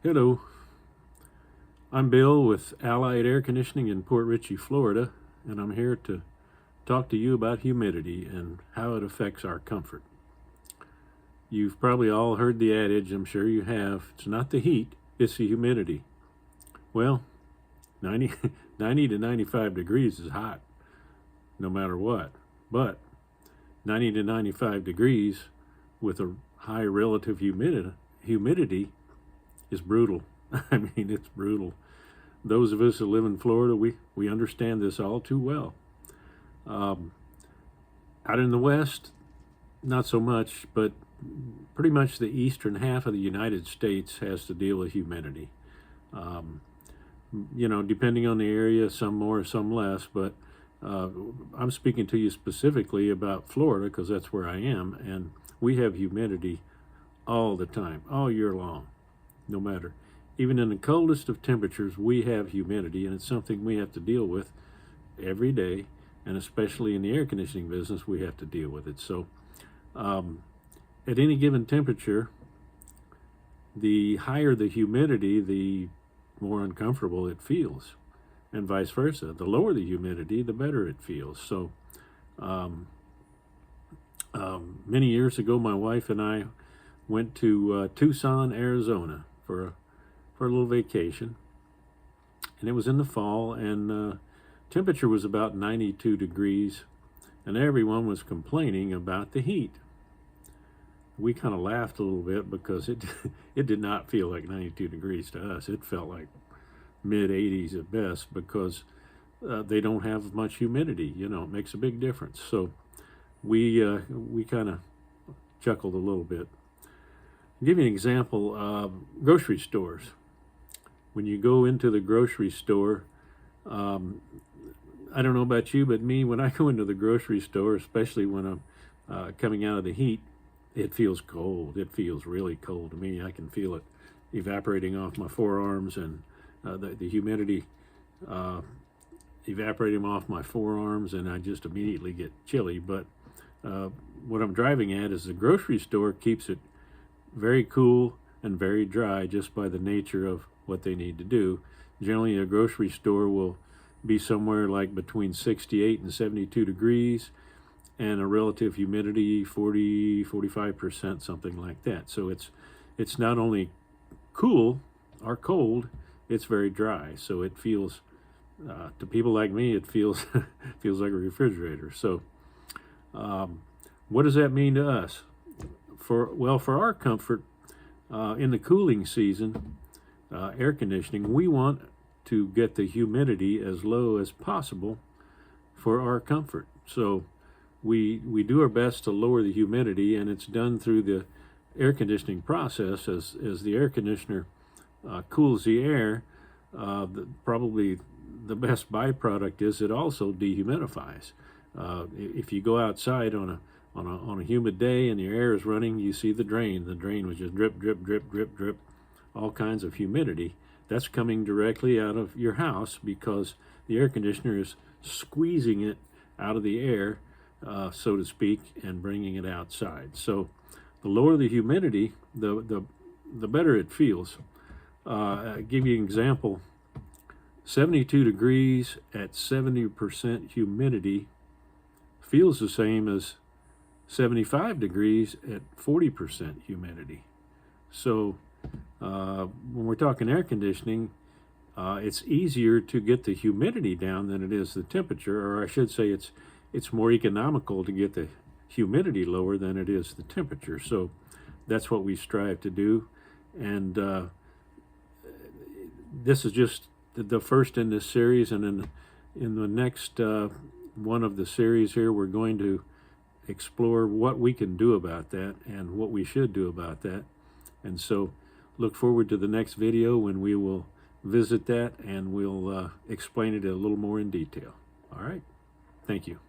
Hello, I'm Bill with Allied Air Conditioning in Port Richey, Florida, and I'm here to talk to you about humidity and how it affects our comfort. You've probably all heard the adage, I'm sure you have, it's not the heat, it's the humidity. Well, 90 to 95 degrees is hot, no matter what, but 90 to 95 degrees with a high relative humidity is brutal. I mean, it's brutal. Those of us who live in Florida, we understand this all too well. Out in the West, not so much, but pretty much the eastern half of the United States has to deal with humidity. Depending on the area, some more, some less, but I'm speaking to you specifically about Florida because that's where I am, and we have humidity all the time, all year long. No matter, even in the coldest of temperatures, we have humidity, and it's something we have to deal with every day, and especially in the air conditioning business, we have to deal with it. So at any given temperature, the higher the humidity, the more uncomfortable it feels, and vice versa. The lower the humidity, the better it feels. So many years ago, my wife and I went to Tucson, Arizona for a little vacation, and it was in the fall, and temperature was about 92 degrees, and everyone was complaining about the heat. We kind of laughed a little bit because it did not feel like 92 degrees to us. It felt like mid-80s at best because they don't have much humidity. It makes a big difference. So we kind of chuckled a little bit. I'll give you an example. Grocery stores. When you go into the grocery store, I don't know about you, but me, when I go into the grocery store, especially when I'm coming out of the heat, it feels cold. It feels really cold to me. I can feel it evaporating off my forearms, and the humidity evaporating off my forearms, and I just immediately get chilly. But what I'm driving at is the grocery store keeps it very cool and very dry just by the nature of what they need to do. Generally, a grocery store will be somewhere like between 68 and 72 degrees and a relative humidity 40-45%, something like that. So it's not only cool or cold, it's very dry. So it feels to people like me, it feels feels like a refrigerator. So what does that mean to us? For our comfort, in the cooling season, air conditioning, we want to get the humidity as low as possible for our comfort. So we do our best to lower the humidity, and it's done through the air conditioning process. As the air conditioner cools the air, probably the best byproduct is it also dehumidifies. If you go outside on a humid day and your air is running, you see the drain. The drain was just drip, drip, drip, drip, drip, all kinds of humidity. That's coming directly out of your house because the air conditioner is squeezing it out of the air, so to speak, and bringing it outside. So the lower the humidity, the better it feels. I'll give you an example. 72 degrees at 70% humidity feels the same as 75 degrees at 40% humidity. So when we're talking air conditioning, it's easier to get the humidity down than it is the temperature, or I should say it's more economical to get the humidity lower than it is the temperature. So that's what we strive to do. And this is just the first in this series, and in the next one of the series here, we're going to explore what we can do about that and what we should do about that. And so look forward to the next video when we will visit that and we'll explain it a little more in detail. All right. Thank you.